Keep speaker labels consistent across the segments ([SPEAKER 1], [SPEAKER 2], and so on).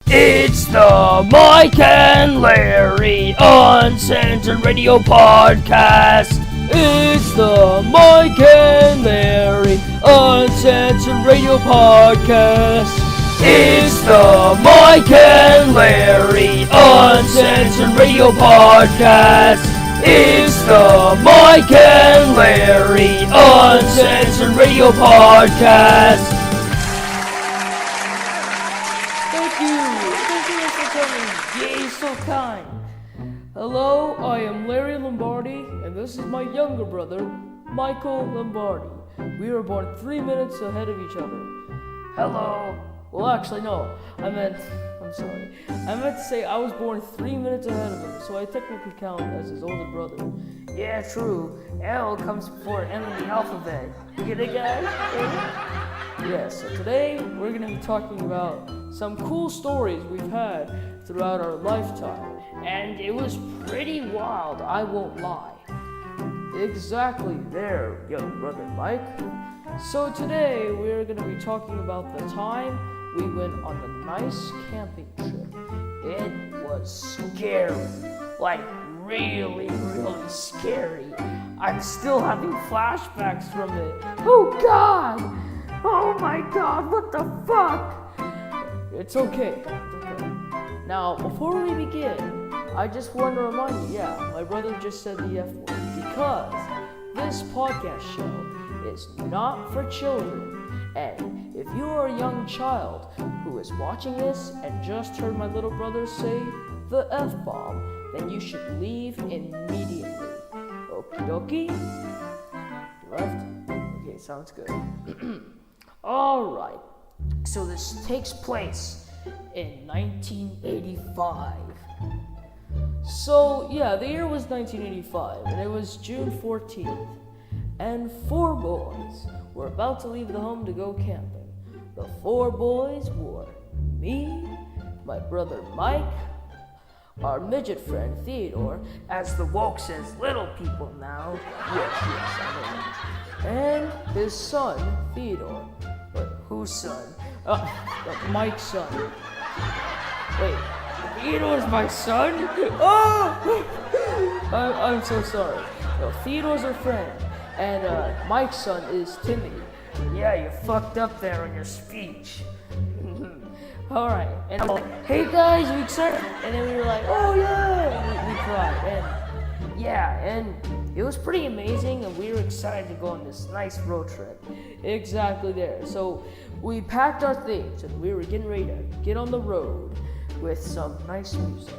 [SPEAKER 1] It's the Mike and Larry Uncensored Radio Podcast. It's the Mike and Larry Uncensored Radio Podcast. It's the Mike and Larry Uncensored Radio Podcast. It's the Mike and Larry Uncensored Radio Podcast. Thank you for coming. Yay, so kind. Hello, I am Larry Lombardi, and this is my younger brother, Michael Lombardi. We were born 3 minutes ahead of each other. Hello. Well, actually, no. I'm sorry. I meant to say I was born 3 minutes ahead of him, so I technically count as his older brother. Yeah, true. L comes before N in the alphabet. You get it, guys? Yeah, so today we're going to be talking about some cool stories we've had throughout our lifetime. And it was pretty wild, I won't lie. Exactly there, young brother Mike. So today we're going to be talking about the time we went on a nice camping trip. It was scary. Like, really, really scary. I'm still having flashbacks from it. Oh, God! Oh, my God, what the fuck? It's okay. Now, before we begin, I just want to remind you, my brother just said the F word, because this podcast show is not for children. And if you are a young child who is watching this and just heard my little brother say the F-bomb, then you should leave immediately. Okie dokie? Left? Okay, sounds good. Alright, so this takes place in 1985. So, the year was 1985, and it was June 14th. And 4 boys were about to leave the home to go camping. The 4 boys were me, my brother Mike, our midget friend Theodore, as the woke says little people now. Yes, I know. And his son, Theodore. But whose son? Mike's son. Wait, Theodore's my son? Oh! I'm so sorry. No, Theodore's our friend. And Mike's son is Timmy. Yeah, you fucked up there in your speech. Alright, and I'm like, hey guys, we excited? And then we were like, oh yeah! We cried. And it was pretty amazing, and we were excited to go on this nice road trip. Exactly there. So we packed our things, and we were getting ready to get on the road with some nice music.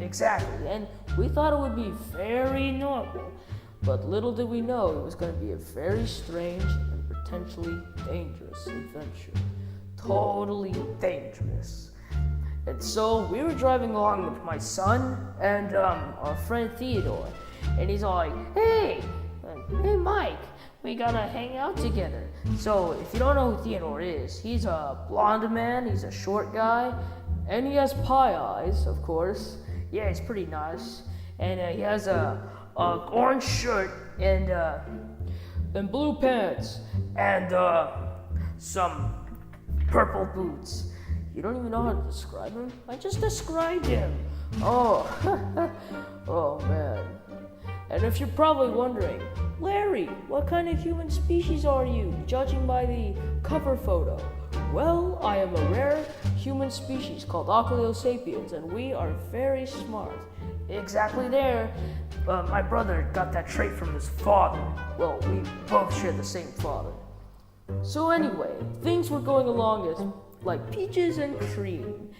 [SPEAKER 1] Exactly, and we thought it would be very normal. But little did we know it was going to be a very strange and potentially dangerous adventure. Totally dangerous. And so we were driving along with my son and our friend Theodore. And he's all like, hey Mike, we gotta hang out together. So if you don't know who Theodore is, he's a blonde man, he's a short guy, and he has pie eyes, of course. Yeah, he's pretty nice. And he has a orange shirt and blue pants and some purple boots. You don't even know how to describe him? I just described him. Oh, oh man. And if you're probably wondering, Larry, what kind of human species are you, judging by the cover photo? Well, I am a rare human species called Sapiens, and we are very smart. Exactly there. My brother got that trait from his father. Well, we both share the same father. So anyway, things were going along as like peaches and cream,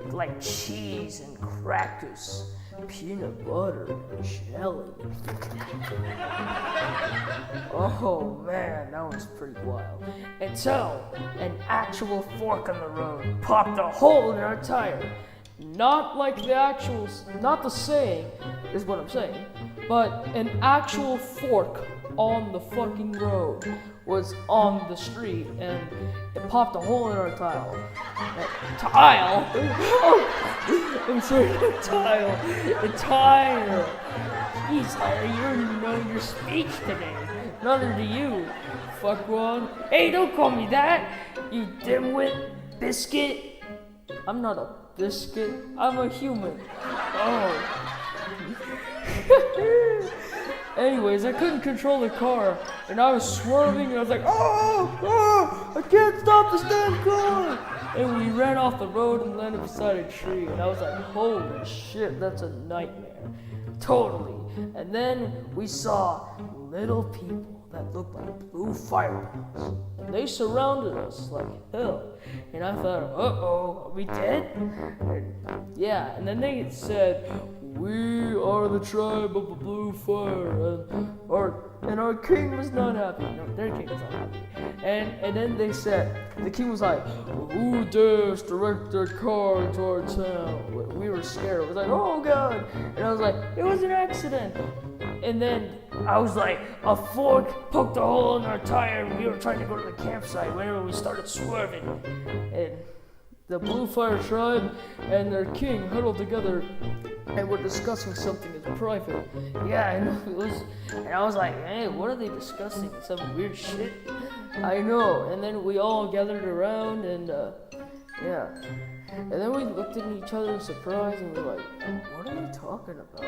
[SPEAKER 1] like cheese and crackers, peanut butter and jelly. Oh man, that was pretty wild. Until an actual fork on the road popped a hole in our tire. Not like not the saying, is what I'm saying, but an actual fork on the fucking road was on the street, and it popped a hole in our tile. Tile? Oh, I'm sorry, the tile. The tire. Jeez, Larry, you don't even know your speech today. Neither do you, fuckwad. Hey, don't call me that, you dimwit biscuit. I'm not a biscuit. I'm a human. Oh. Anyways, I couldn't control the car, and I was swerving, and I was like, oh, I can't stop this damn car! And we ran off the road and landed beside a tree, and I was like, holy shit, that's a nightmare. Totally. And then we saw little people that looked like blue fireballs, and they surrounded us like hell. And I thought, uh-oh, are we dead? And then they said, we are the tribe of the blue fire, and our king was not happy. No, their king was not happy. And then they said, the king was like, who dares direct their car into our town? We were scared. It was like, oh God. And I was like, it was an accident. And then I was like, a fork poked a hole in our tire, and we were trying to go to the campsite whenever we started swerving. And the Blue Fire tribe and their king huddled together and were discussing something as private. Yeah, I know it was, and I was like, hey, what are they discussing? Some weird shit? I know. And then we all gathered around, and and then we looked at each other in surprise, and we were like, what are they talking about?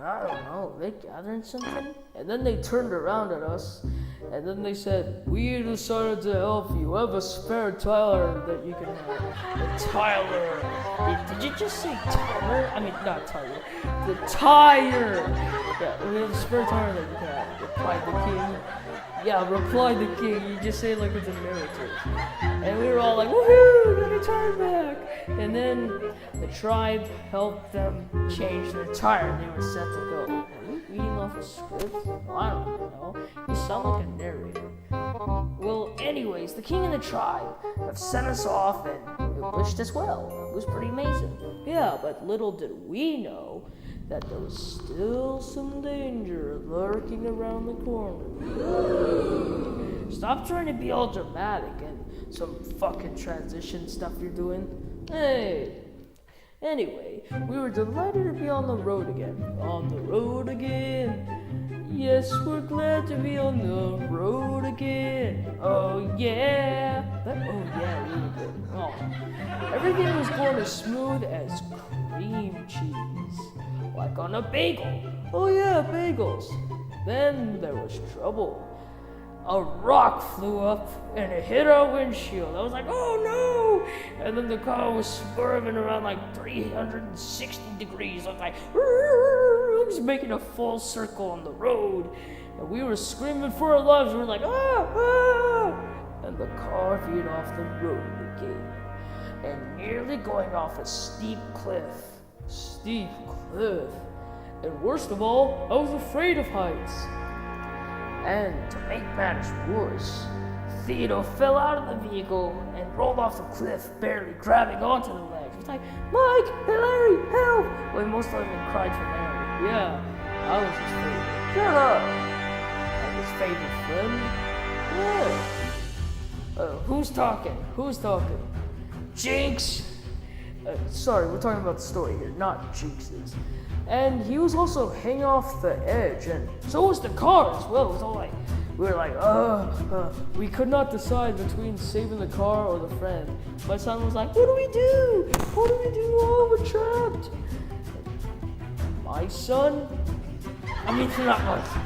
[SPEAKER 1] I don't know, they gathering something? And then they turned around at us, and then they said, we decided to help you. Have a spare tire that you can have. The Tyler. Did you just say Tyler? I mean, not Tyler. The tire. Yeah, we have a spare tire that you can have. Replied the king. Yeah, replied the king. You just say it like it's a narrative. And we were all like, woohoo, get a tire back. And then the tribe helped them change their tire, and they were set to go. Are you reading off a script? Well, I don't know. You sound like a narrator. Well, anyways, the king and the tribe have sent us off and wished us well. It was pretty amazing. Yeah, but little did we know that there was still some danger lurking around the corner. Stop trying to be all dramatic and some fucking transition stuff you're doing. Hey. Anyway, we were delighted to be on the road again. On the road again. Yes, we're glad to be on the road again. Oh yeah. Really good. Oh. Everything was going as smooth as cream cheese. Like on a bagel. Oh yeah, bagels. Then there was trouble. A rock flew up and it hit our windshield. I was like, oh no! And then the car was swerving around like 360 degrees. I was like, it was making a full circle on the road. And we were screaming for our lives. We were like, ah! And the car veered off the road again. And nearly going off a steep cliff. And worst of all, I was afraid of heights. And to make matters worse, Theodore fell out of the vehicle and rolled off the cliff, barely grabbing onto the ledge. He was like, Mike, hey Larry, help! Well, he most likely cried for Larry. Yeah, I was his favorite. Shut up! Like his favorite friend? Yeah. Who's talking? Jinx! Sorry, we're talking about the story here, not Jinx's. And he was also hanging off the edge, and so was the car as well. It was all like, we were like, we could not decide between saving the car or the friend. My son was like, what do we do? Oh, we're trapped. My son? I mean, not my son.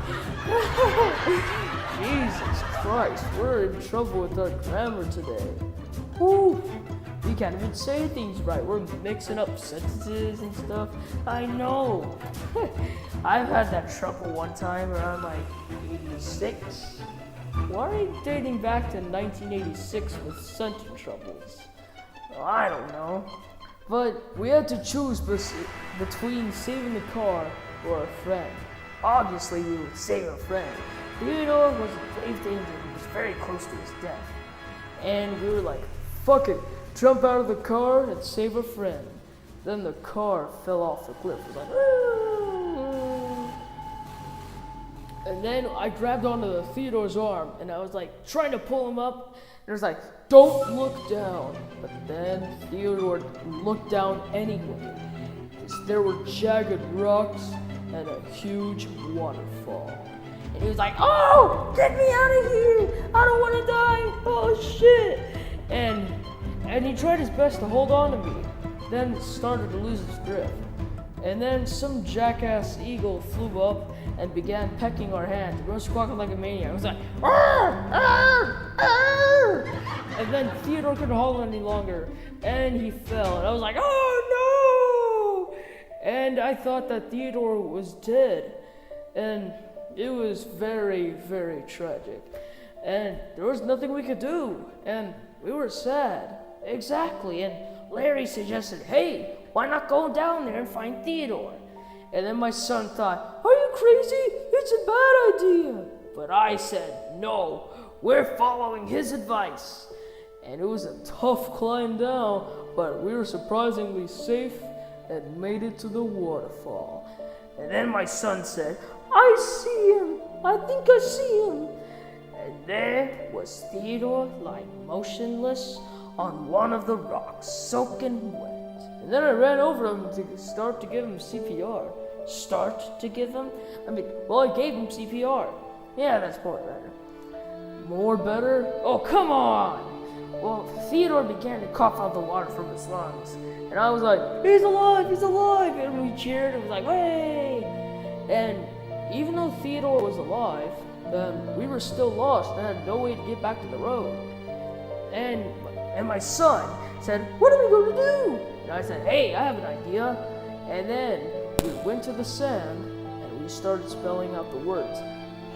[SPEAKER 1] Jesus Christ, we're in trouble with our grammar today. Whew. We can't even say things right. We're mixing up sentences and stuff. I know. I've had that trouble one time around like 86. Why are you dating back to 1986 with sentence troubles? Well, I don't know. But we had to choose between saving the car or a friend. Obviously, we would save a friend. Theodore was in grave danger. He was very close to his death. And we were like, fuck it. Jump out of the car and save a friend. Then the car fell off the cliff. It was like, and then I grabbed onto Theodore's arm and I was like trying to pull him up. And it was like, don't look down. But then Theodore looked down anyway. Because there were jagged rocks and a huge waterfall. And he was like, oh, get me out of here. I don't want to die. Oh shit. And he tried his best to hold on to me. then started to lose its grip. And then some jackass eagle flew up and began pecking our hand. We were squawking like a maniac. It was like, "Arr! Arr! Arr!" And then Theodore couldn't hold it any longer, and he fell. And I was like, "Oh no!" And I thought that Theodore was dead, and it was very, very tragic. And there was nothing we could do, and we were sad. Exactly. And Larry suggested, "Hey, why not go down there and find Theodore?" And then my son thought, "Are you crazy? It's a bad idea." But I said, "No, we're following his advice." And it was a tough climb down, but we were surprisingly safe and made it to the waterfall. And then my son said, "I see him. I think I see him." And there was Theodore lying motionless on one of the rocks, soaking wet. And then I ran over him to start to give him CPR. Start to give him? I gave him CPR. Yeah, that's more better. More better? Oh, come on! Well, Theodore began to cough out the water from his lungs. And I was like, "He's alive! He's alive!" And we cheered. It was like, "Hey!" And even though Theodore was alive, we were still lost and had no way to get back to the road. And my son said, "What are we going to do?" And I said, "Hey, I have an idea." And then we went to the sand and we started spelling out the words,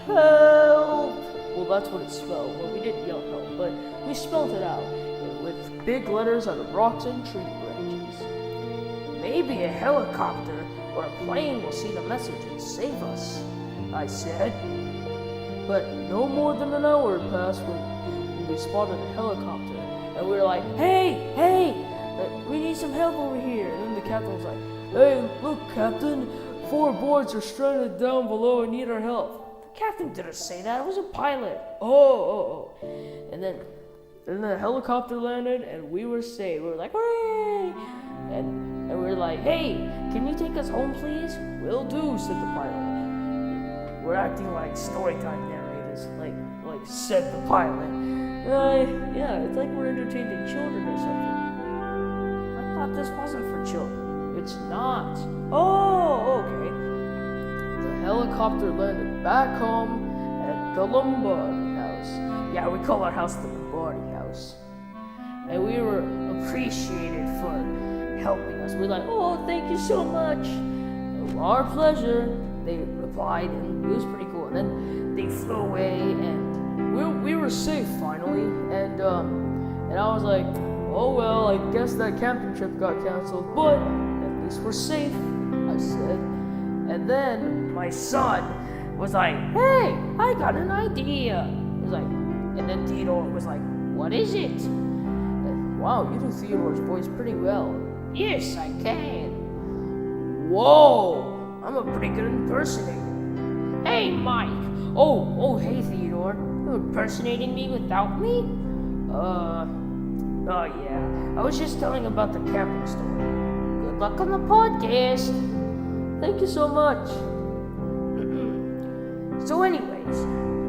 [SPEAKER 1] "Help!" Well, that's what it spelled. Well, we didn't yell help, but we spelled it out with big letters on the rocks and tree branches. "Maybe a helicopter or a plane will see the message and save us," I said. But no more than an hour had passed when we spotted a helicopter. And we were like, hey, we need some help over here." And then the captain was like, "Hey, look, Captain, 4 boys are stranded down below and need our help." The captain didn't say that. It was a pilot. Oh. And then the helicopter landed and we were saved. We were like, "Hooray!" And we were like, "Hey, can you take us home, please?" "Will do," said the pilot. We're acting like storytime narrators, like said the pilot. Yeah, it's like we're entertaining children or something. I thought this wasn't for children. It's not. Oh, okay. The helicopter landed back home at the Lombardi house. Yeah, we call our house the Lombardi house. And we were appreciated for helping us. We're like, "Oh, thank you so much." "Our pleasure," they replied, and it was pretty cool. And then they flew away, and we were safe finally. And I was like, "Oh well, I guess that camping trip got canceled, but at least we're safe," I said. And then my son was like, "Hey, I got an idea." He was like, and then Theodore was like, "What is it?" And, "Wow, you do Theodore's voice pretty well." "Yes, I can." "Whoa, I'm a pretty good impersonator." "Hey, Mike." Oh, hey, Theodore. You impersonating me without me? Oh yeah. I was just telling about the camping story. Good luck on the podcast. Thank you so much. So anyways,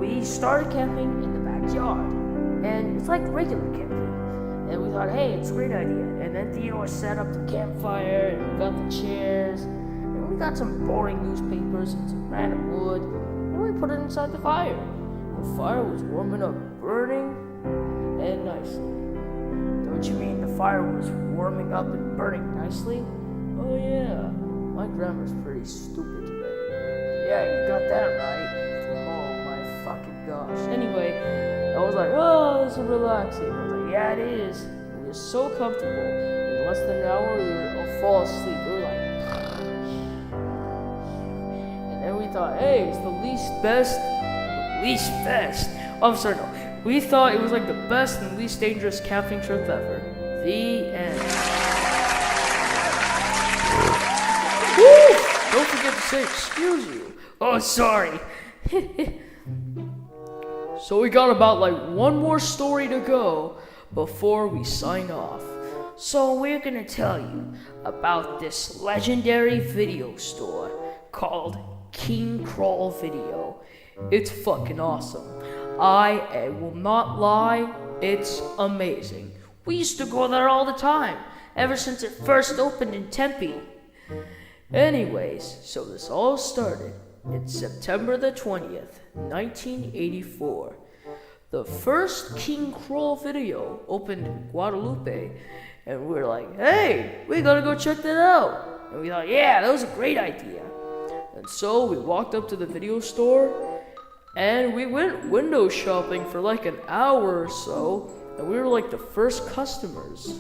[SPEAKER 1] we started camping in the backyard. And it's like regular camping. And we thought, hey, it's a great idea. And then Theodore set up the campfire, and we got the chairs, and we got some boring newspapers and some random wood, and we put it inside the fire. The fire was warming up, burning, and nicely. Don't you mean the fire was warming up and burning nicely? Oh yeah, my grammar's pretty stupid today. Yeah, you got that right. Oh my fucking gosh. Anyway, I was like, oh, this is relaxing. I was like, yeah, it is. It was so comfortable. In less than an hour, we were all fall asleep. We were like, and then we thought, hey, it's the least best. Oh, I'm sorry, no. We thought it was like the best and least dangerous camping trip ever. The end. Woo! Don't forget to say excuse you. Oh, sorry. So we got about like one more story to go before we sign off. So we're gonna tell you about this legendary video store called King Crawl Video. It's fucking awesome. I will not lie, it's amazing. We used to go there all the time. ever since it first opened in Tempe. Anyways, so this all started in September the 20th, 1984. The first King Kroll video opened in Guadalupe, and we were like, hey, we gotta go check that out. And we thought, yeah, that was a great idea. And so we walked up to the video store, and we went window shopping for like an hour or so, and we were like the first customers.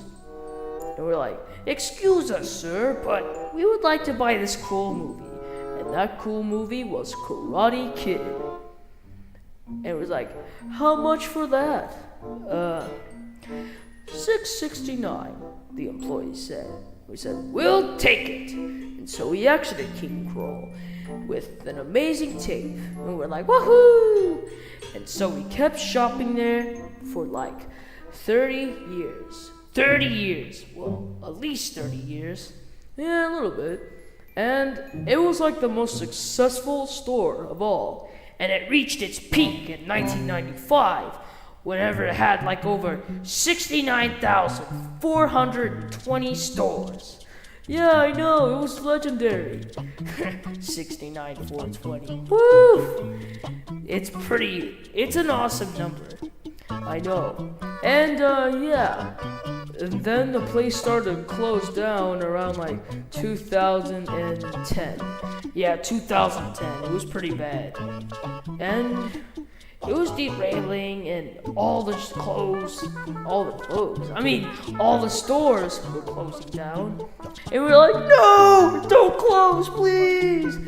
[SPEAKER 1] And we were like, excuse us, sir, but we would like to buy this cool movie. And that cool movie was Karate Kid. And it was like, how much for that? $6.69, the employee said. We said, we'll take it. And so we exited King Kroll with an amazing tape. And we're like, woohoo! And so we kept shopping there for like 30 years. 30 years. Well, at least 30 years. Yeah, a little bit. And it was like the most successful store of all. And it reached its peak in 1995, whenever it had like over 69,420 stores. Yeah, I know, it was legendary. 69,420. Woo! It's an awesome number. I know. And yeah. And then the place started to close down around like 2010. Yeah, 2010. It was pretty bad. And it was derailing, and all the stores were closing down. And we were like, no, don't close, please.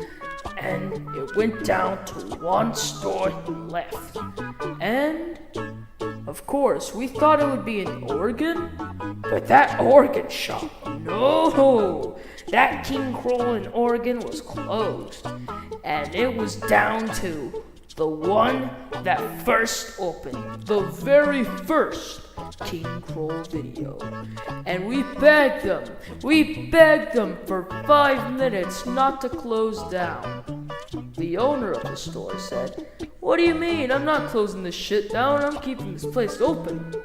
[SPEAKER 1] And it went down to one store left. And of course, we thought it would be in Oregon, but that Oregon shop, no, that King Kroll in Oregon was closed, and it was down to the one that first opened, the very first King Kroll video. And we begged them for 5 minutes not to close down. The owner of the store said, what do you mean? I'm not closing this shit down, I'm keeping this place open.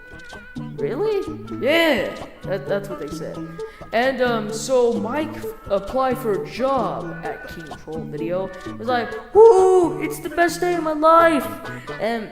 [SPEAKER 1] Really? Yeah, that's what they said. And so Mike applied for a job at King Kroll Video. It was like, woo, it's the best day of my life. And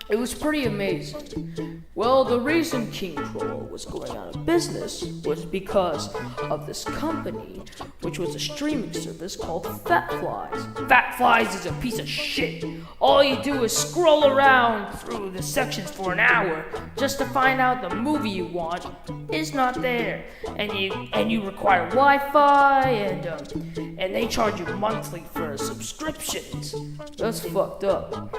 [SPEAKER 1] it was pretty amazing. Well, the reason King Kroll was going out of business was because of this company, which was a streaming service called Fat Flies. Fat Flies is a piece of shit. All you do is scroll around through the sections for an hour just to find out the movie you want is not there, and you require Wi-Fi, and they charge you monthly for subscriptions. That's fucked up.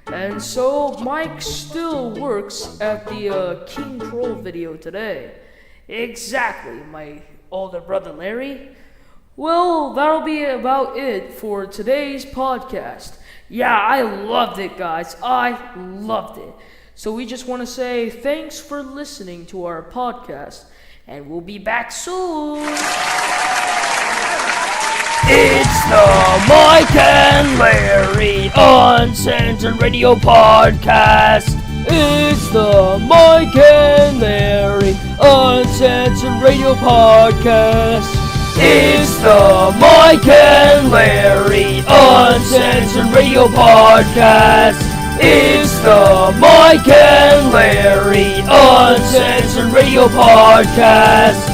[SPEAKER 1] And so Mike still works at the King Kroll Video today. Exactly, my older brother Larry. Well, that'll be about it for today's podcast. Yeah, I loved it, guys. I loved it. So we just want to say thanks for listening to our podcast, and we'll be back soon. It's the Mike and Larry Uncensored Radio Podcast. It's the Mike and Larry Uncensored Radio Podcast. It's the Mike and Larry Uncensored Radio Podcast. It's the Mike and Larry Uncensored Radio Podcast.